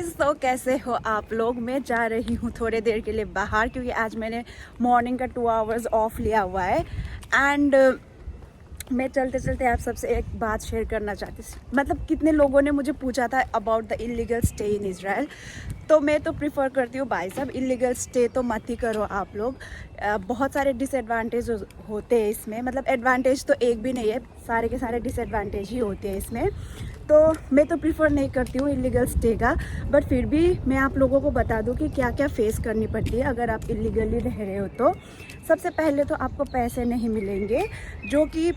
तो कैसे हो आप लोग। मैं जा रही हूँ थोड़ी देर के लिए बाहर, क्योंकि आज मैंने मॉर्निंग का 2 आवर्स ऑफ लिया हुआ है। एंड मैं चलते चलते आप सबसे एक बात शेयर करना चाहती हूँ। मतलब कितने लोगों ने मुझे पूछा था about the illegal stay in Israel. तो मैं तो प्रिफर करती हूँ भाई साहब, इलीगल स्टे तो मत ही करो आप लोग। बहुत सारे डिसएडवांटेज होते हैं इसमें। मतलब एडवांटेज तो एक भी नहीं है, सारे के सारे डिसएडवांटेज ही होते हैं इसमें। तो मैं तो प्रिफर नहीं करती हूँ इलीगल स्टे का। बट फिर भी मैं आप लोगों को बता दूँ कि क्या क्या फेस करनी पड़ती है अगर आप इलीगली रह रहे हो। तो सबसे पहले तो आपको पैसे नहीं मिलेंगे, जो कि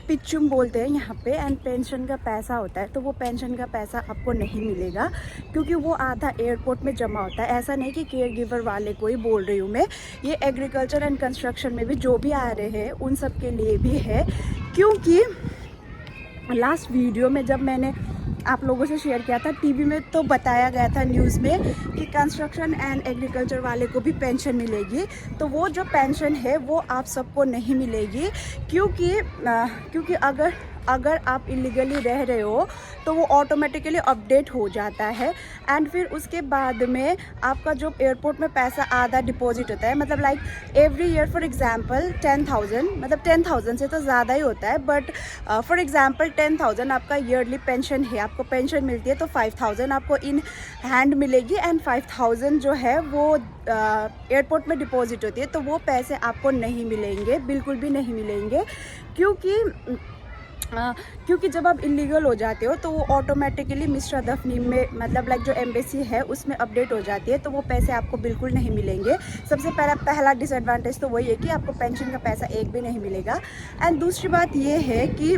पिच्चुम बोलते हैं यहाँ पे। एंड पेंशन का पैसा होता है, तो वो पेंशन का पैसा आपको नहीं मिलेगा, क्योंकि वो आधा एयरपोर्ट में जमा होता है। ऐसा नहीं कि केयर गिवर वाले को ही बोल रही हूँ मैं, ये एग्रीकल्चर एंड कंस्ट्रक्शन में भी जो भी आ रहे हैं उन सब के लिए भी है। क्योंकि लास्ट वीडियो में जब मैंने आप लोगों से शेयर किया था, टीवी में तो बताया गया था न्यूज़ में कि कंस्ट्रक्शन एंड एग्रीकल्चर वाले को भी पेंशन मिलेगी। तो वो जो पेंशन है वो आप सबको नहीं मिलेगी, क्योंकि अगर आप इलीगली रह रहे हो तो वो ऑटोमेटिकली अपडेट हो जाता है। एंड फिर उसके बाद में आपका जो एयरपोर्ट में पैसा आधा डिपॉजिट होता है, मतलब like every year for example 10,000, मतलब 10,000 से तो ज़्यादा ही होता है, बट फॉर एग्जांपल 10,000 आपका ईयरली पेंशन है, आपको पेंशन मिलती है, तो 5,000 आपको इन हैंड मिलेगी। एंड 5,000 जो है वो एयरपोर्ट में डिपॉजिट होती है, तो वो पैसे आपको नहीं मिलेंगे, बिल्कुल भी नहीं मिलेंगे। क्योंकि जब आप इलीगल हो जाते हो तो वो ऑटोमेटिकली मिस्टर दफनी में, मतलब लाइक जो एम्बेसी है उसमें अपडेट हो जाती है, तो वो पैसे आपको बिल्कुल नहीं मिलेंगे। सबसे पहला डिसएडवांटेज तो वही है कि आपको पेंशन का पैसा एक भी नहीं मिलेगा। एंड दूसरी बात ये है कि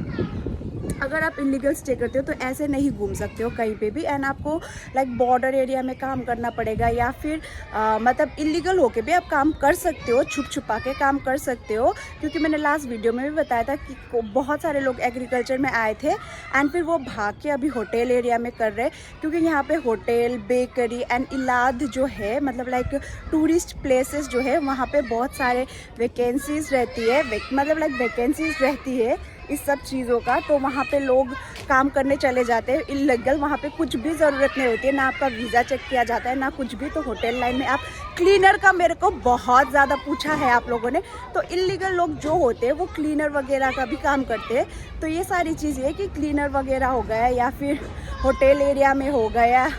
अगर आप इलीगल स्टे करते हो तो ऐसे नहीं घूम सकते हो कहीं पे भी। एंड आपको लाइक बॉर्डर एरिया में काम करना पड़ेगा, या फिर मतलब इलीगल होके भी आप काम कर सकते हो, छुप छुपा के काम कर सकते हो। क्योंकि मैंने लास्ट वीडियो में भी बताया था कि बहुत सारे लोग एग्रीकल्चर में आए थे एंड फिर वो भाग के अभी होटल एरिया में कर रहे, क्योंकि यहाँ पे होटल, बेकरी एंड इलाद जो है, मतलब लाइक टूरिस्ट प्लेसेस जो है, वहाँ पे बहुत सारे वैकेंसीज रहती है, मतलब लाइक वैकेंसीज रहती है इस सब चीज़ों का। तो वहाँ पे लोग काम करने चले जाते हैं इलीगल। वहाँ पे कुछ भी ज़रूरत नहीं होती है, ना आपका वीज़ा चेक किया जाता है ना कुछ भी। तो होटल लाइन में आप क्लीनर का मेरे को बहुत ज़्यादा पूछा है आप लोगों ने, तो इलीगल लोग जो होते हैं वो क्लीनर वगैरह का भी काम करते हैं। तो ये सारी चीज़ें है कि क्लीनर वगैरह हो गया, या फिर होटल एरिया में हो गया,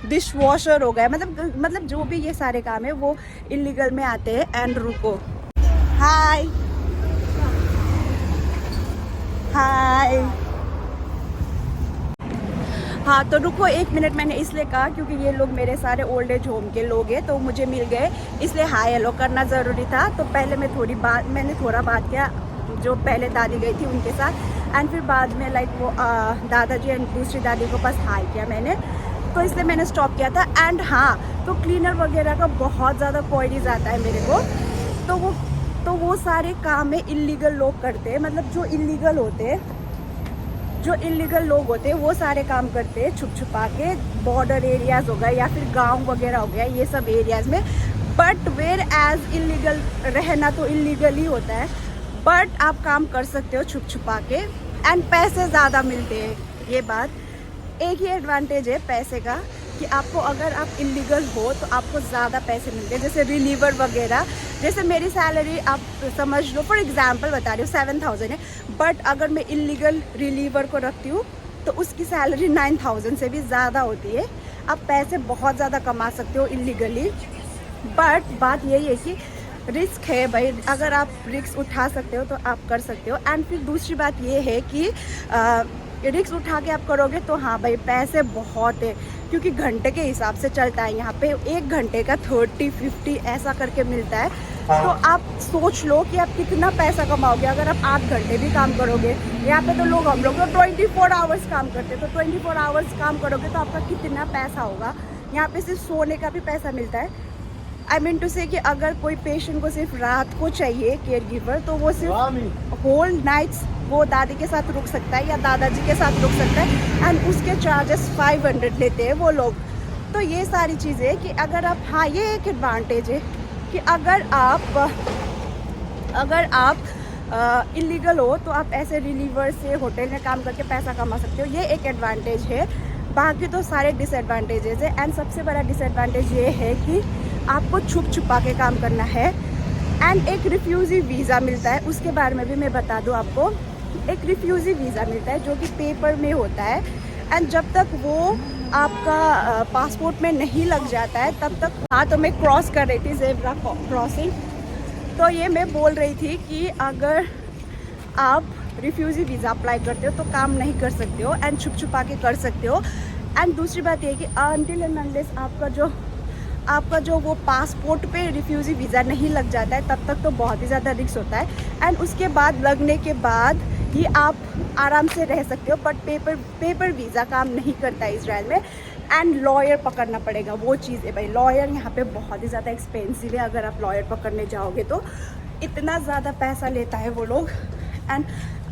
डिश वॉशर हो गया, मतलब जो भी ये सारे काम है वो इलीगल में आते हैं। एंड रुको, हाय हाय, हाँ तो रुको 1 मिनट। मैंने इसलिए कहा क्योंकि ये लोग मेरे सारे ओल्ड एज होम के लोग हैं, तो मुझे मिल गए, इसलिए हाय हेलो करना ज़रूरी था। तो पहले मैंने थोड़ा बात किया जो पहले दादी गई थी उनके साथ, एंड फिर बाद में लाइक वो दादाजी एंड दूसरी दादी को पास हाय किया मैंने, तो इसलिए मैंने स्टॉप किया था। एंड हाँ, तो क्लीनर वगैरह का बहुत ज़्यादा क्वारीज आता है मेरे को। तो वो सारे काम है इलीगल लोग करते हैं, मतलब जो इलीगल लोग होते हैं वो सारे काम करते हैं छुप छुपा के, बॉर्डर एरियाज हो गए या फिर गांव वगैरह हो गया, ये सब एरियाज में। बट वेयर एज इलीगल रहना तो इलीगल ही होता है, बट आप काम कर सकते हो छुप छुपा के एंड पैसे ज़्यादा मिलते हैं। ये बात एक ही एडवांटेज है पैसे का, कि आपको अगर आप इलीगल हो तो आपको ज़्यादा पैसे मिलते हैं, जैसे रिलीवर वगैरह। जैसे मेरी सैलरी आप समझ लो, फॉर एग्जांपल बता रही हूँ 7,000 है, बट अगर मैं इलीगल रिलीवर को रखती हूँ तो उसकी सैलरी 9,000 से भी ज़्यादा होती है। आप पैसे बहुत ज़्यादा कमा सकते हो इलीगली, बट बात यही है कि रिस्क है भाई। अगर आप रिस्क उठा सकते हो तो आप कर सकते हो। एंड फिर दूसरी बात ये है कि रिस्क उठा के आप करोगे तो हाँ भाई पैसे बहुत है, क्योंकि घंटे के हिसाब से चलता है यहाँ पे। 1 घंटे का 30-50 ऐसा करके मिलता है। तो आप सोच लो कि आप कितना पैसा कमाओगे अगर आप 8 घंटे भी काम करोगे। यहाँ पे तो हम लोग 24 आवर्स काम करते हैं, तो 24 आवर्स काम करोगे तो आपका कितना पैसा होगा। यहाँ पे सिर्फ सोने का भी पैसा मिलता है। आई मीन टू से कि अगर कोई पेशेंट को सिर्फ रात को चाहिए केयर गिवर, तो वो सिर्फ होल नाइट्स वो दादी के साथ रुक सकता है या दादाजी के साथ रुक सकता है, एंड उसके चार्जेस 500 लेते हैं वो लोग। तो ये सारी चीज़ें कि अगर आप, हाँ ये एक एडवांटेज है कि अगर आप इलीगल हो तो आप ऐसे रिलीवर से होटल में काम करके पैसा कमा सकते हो, ये एक एडवांटेज है। बाकी तो सारे डिसएडवांटेजेस है। एंड सबसे बड़ा डिसएडवांटेज ये है कि आपको छुप छुपा के काम करना है। एंड एक रिफ्यूज़ी वीज़ा मिलता है, उसके बारे में भी मैं बता दूं आपको। एक रिफ्यूज़ी वीज़ा मिलता है जो कि पेपर में होता है, एंड जब तक वो आपका पासपोर्ट में नहीं लग जाता है तब तक। हाँ, तो मैं क्रॉस कर रही थी ज़ेब्रा क्रॉसिंग, तो ये मैं बोल रही थी कि अगर आप रिफ्यूज़ी वीज़ा अप्लाई करते हो तो काम नहीं कर सकते हो एंड छुप छुपा के कर सकते हो। एंड दूसरी बात ये है कि अनटिल एंड अनलेस आपका जो वो पासपोर्ट पे रिफ्यूज़ी वीज़ा नहीं लग जाता है तब तक तो बहुत ही ज़्यादा रिस्क होता है। एंड उसके बाद लगने के बाद ही आप आराम से रह सकते हो, बट पेपर वीज़ा काम नहीं करता है इजराइल में। एंड लॉयर पकड़ना पड़ेगा, वो चीज़ है भाई। लॉयर यहाँ पे बहुत ही ज़्यादा एक्सपेंसिव है। अगर आप लॉयर पकड़ने जाओगे तो इतना ज़्यादा पैसा लेता है वो लोग, एंड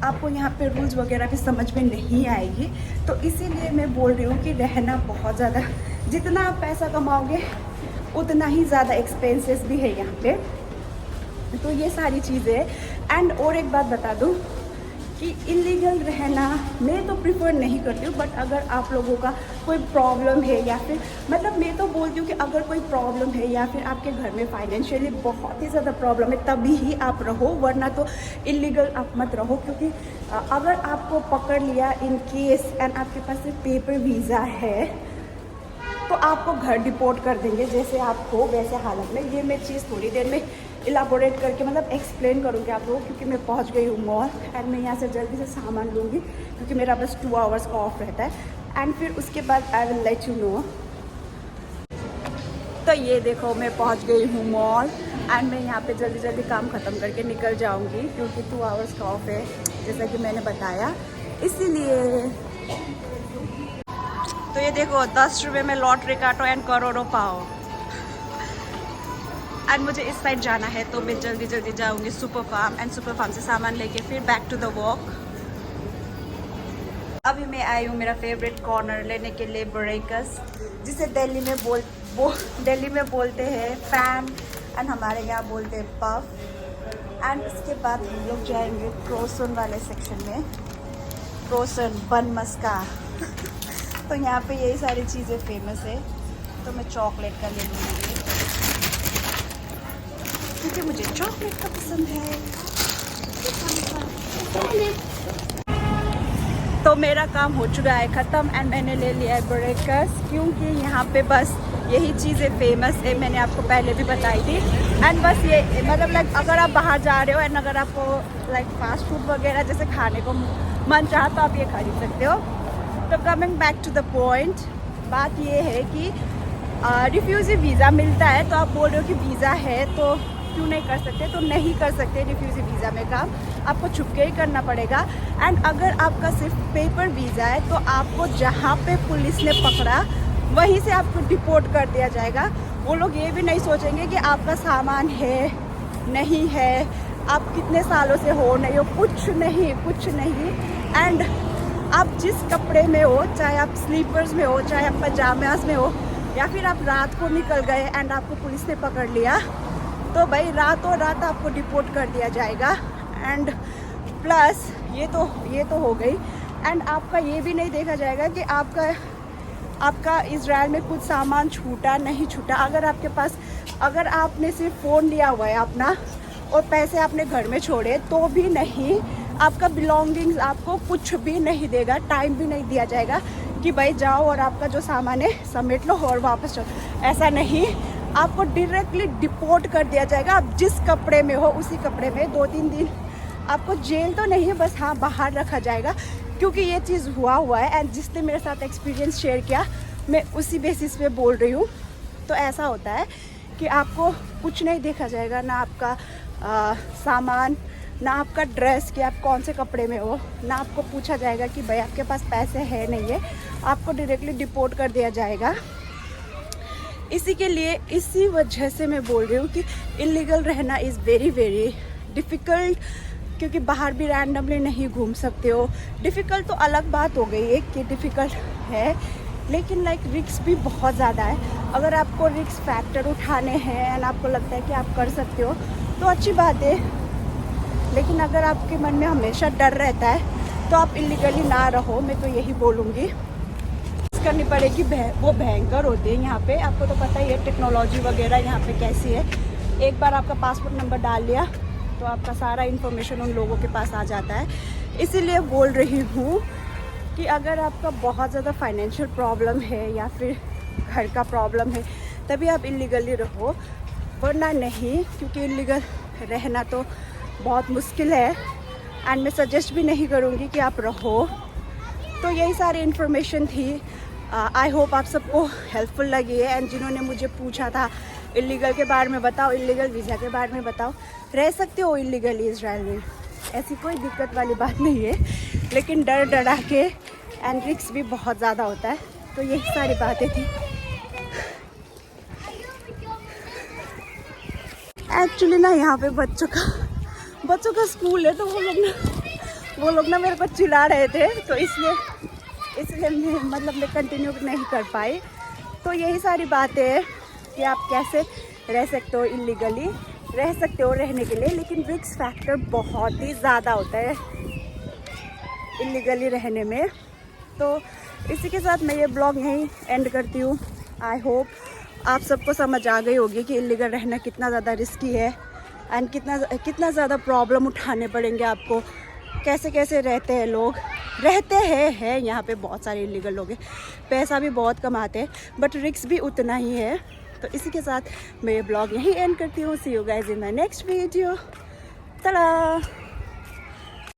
आपको यहाँ पे रूल्स वगैरह भी समझ में नहीं आएगी। तो इसीलिए मैं बोल रही हूँ कि रहना बहुत ज़्यादा, जितना आप पैसा कमाओगे उतना ही ज़्यादा एक्सपेंसेस भी है यहाँ पे। तो ये सारी चीज़ें। एंड और एक बात बता दूँ कि इलीगल रहना मैं तो प्रिफर नहीं करती हूँ, बट अगर आप लोगों का कोई प्रॉब्लम है या फिर मतलब मैं तो बोलती हूँ कि अगर कोई प्रॉब्लम है या फिर आपके घर में फाइनेंशियली बहुत ही ज़्यादा प्रॉब्लम है तभी ही आप रहो, वरना तो इलीगल आप मत रहो। क्योंकि अगर आपको पकड़ लिया इन केस एंड आपके पास सिर्फ पेपर वीज़ा है तो आपको घर डिपोर्ट कर देंगे जैसे आप हो वैसे हालत में। ये मैं चीज़ थोड़ी देर में इलाबोरेट करके मतलब एक्सप्लेन करूँगी आप लोगों, क्योंकि मैं पहुँच गई हूँ मॉल एंड मैं यहाँ से जल्दी से सामान लूँगी क्योंकि मेरा बस 2 आवर्स का ऑफ रहता है। एंड फिर उसके बाद I will let you know. तो ये देखो मैं पहुँच गई हूँ मॉल एंड मैं यहाँ पे जल्दी जल्दी काम ख़त्म करके निकल जाऊँगी क्योंकि 2 आवर्स का ऑफ है जैसा कि मैंने बताया, इसीलिए। तो ये देखो 10 रुपये में लॉटरी काटो एंड करोड़ों पाओ। एंड मुझे इस साइड जाना है तो मैं जल्दी जल्दी जाऊंगी super farm, and super farm से सामान लेके फिर बैक टू द वॉक। अभी मैं आई हूँ मेरा फेवरेट कॉर्नर लेने के लिए, ब्रेकर्स, जिसे दिल्ली में बोलते हैं फैन एंड हमारे यहाँ बोलते हैं पफ। एंड इसके बाद हम लोग जाएंगे क्रोसन वाले सेक्शन में, क्रोसन बन मस्का। तो यहाँ पे यही सारी चीज़ें फेमस है, तो मैं चॉकलेट का ले लूँगी क्योंकि मुझे चॉकलेट का पसंद है। तो मेरा काम हो चुका है ख़त्म एंड मैंने ले लिया है ब्रेकर्स, क्योंकि यहाँ पे बस यही चीज़ें फेमस है, मैंने आपको पहले भी बताई थी। एंड बस ये मतलब लाइक अगर आप बाहर जा रहे हो एंड अगर आपको लाइक फास्ट फूड वगैरह जैसे खाने को मन चाहा तो आप ये खरीद सकते हो। तो coming back to the point, बात ये है कि रिफ्यूज़ी वीज़ा मिलता है, तो आप बोल रहे हो कि वीज़ा है तो क्यों नहीं कर सकते, तो नहीं कर सकते रिफ्यूज़ी वीज़ा में काम, आपको छुप के ही करना पड़ेगा। एंड अगर आपका सिर्फ पेपर वीज़ा है तो आपको जहाँ पे पुलिस ने पकड़ा वहीं से आपको डिपोर्ट कर दिया जाएगा। वो लोग ये भी नहीं सोचेंगे कि आपका सामान है नहीं है, आप कितने सालों से हो नहीं हो, कुछ नहीं। एंड आप जिस कपड़े में हो, चाहे आप स्लीपर्स में हो, चाहे आप पजामास में हो, या फिर आप रात को निकल गए एंड आपको पुलिस ने पकड़ लिया, तो भाई रातों रात आपको डिपोर्ट कर दिया जाएगा। एंड प्लस ये तो हो गई, एंड आपका ये भी नहीं देखा जाएगा कि आपका इजराइल में कुछ सामान छूटा नहीं छूटा। अगर आपने सिर्फ फ़ोन लिया हुआ है अपना और पैसे आपने घर में छोड़े तो भी नहीं, आपका बिलोंगिंग्स आपको कुछ भी नहीं देगा, टाइम भी नहीं दिया जाएगा कि भाई जाओ और आपका जो सामान है समेट लो और वापस चलो। ऐसा नहीं, आपको डायरेक्टली डिपोर्ट कर दिया जाएगा। आप जिस कपड़े में हो उसी कपड़े में 2-3 दिन आपको जेल तो नहीं है, बस हाँ बाहर रखा जाएगा, क्योंकि ये चीज़ हुआ है एंड जिसने मेरे साथ एक्सपीरियंस शेयर किया मैं उसी बेसिस पे बोल रही हूँ। तो ऐसा होता है कि आपको कुछ नहीं देखा जाएगा, ना आपका सामान, ना आपका ड्रेस कि आप कौन से कपड़े में हो, ना आपको पूछा जाएगा कि भाई आपके पास पैसे है नहीं है, आपको डायरेक्टली डिपोर्ट कर दिया जाएगा। इसी वजह से मैं बोल रही हूँ कि इलीगल रहना इज़ वेरी वेरी डिफ़िकल्ट, क्योंकि बाहर भी रैंडमली नहीं घूम सकते हो। डिफ़िकल्ट तो अलग बात हो गई है कि डिफ़िकल्ट है, लेकिन लाइक रिस्क भी बहुत ज़्यादा है। अगर आपको रिस्क फैक्टर उठाने हैं एंड आपको लगता है कि आप कर सकते हो तो अच्छी बात है, लेकिन अगर आपके मन में हमेशा डर रहता है तो आप इलीगली ना रहो, मैं तो यही बोलूँगी। करनी पड़ेगी, वो भयंकर होते हैं यहाँ पे। आपको तो पता ही है टेक्नोलॉजी वगैरह यहाँ पे कैसी है। एक बार आपका पासपोर्ट नंबर डाल लिया तो आपका सारा इन्फॉर्मेशन उन लोगों के पास आ जाता है। इसीलिए बोल रही हूँ कि अगर आपका बहुत ज़्यादा फाइनेंशियल प्रॉब्लम है या फिर घर का प्रॉब्लम है तभी आप इलीगली रहो, वरना नहीं, क्योंकि इलीगल रहना तो बहुत मुश्किल है एंड मैं सजेस्ट भी नहीं करूँगी कि आप रहो। तो यही सारी इन्फॉर्मेशन थी। आई होप आप सबको हेल्पफुल लगी है। एंड जिन्होंने मुझे पूछा था इलीगल के बारे में बताओ, इलीगल वीज़ा के बारे में बताओ, रह सकते हो इलीगली इजराइल में, ऐसी कोई दिक्कत वाली बात नहीं है, लेकिन डर डरा के एंड रिस्क भी बहुत ज़्यादा होता है। तो यही सारी बातें थी। एक्चुअली ना यहाँ पे बच्चों का स्कूल है, तो वो लोग ना मेरे को चिल्ला रहे थे, तो इसलिए मैं कंटिन्यू नहीं कर पाई। तो यही सारी बातें हैं कि आप कैसे रह सकते हो, इलीगली रह सकते हो रहने के लिए, लेकिन रिस्क फैक्टर बहुत ही ज़्यादा होता है इलीगली रहने में। तो इसी के साथ मैं ये ब्लॉग यहीं एंड करती हूँ। आई होप आप सबको समझ आ गई होगी कि इलीगल रहना कितना ज़्यादा रिस्की है एंड कितना ज़्यादा प्रॉब्लम उठाने पड़ेंगे आपको। कैसे कैसे रहते हैं लोग, रहते हैं यहाँ पे बहुत सारे इलीगल लोग हैं, पैसा भी बहुत कमाते हैं, बट रिस्क भी उतना ही है। तो इसी के साथ मैं ये ब्लॉग यहीं एंड करती हूँ। See you guys in my next video. टा-डा।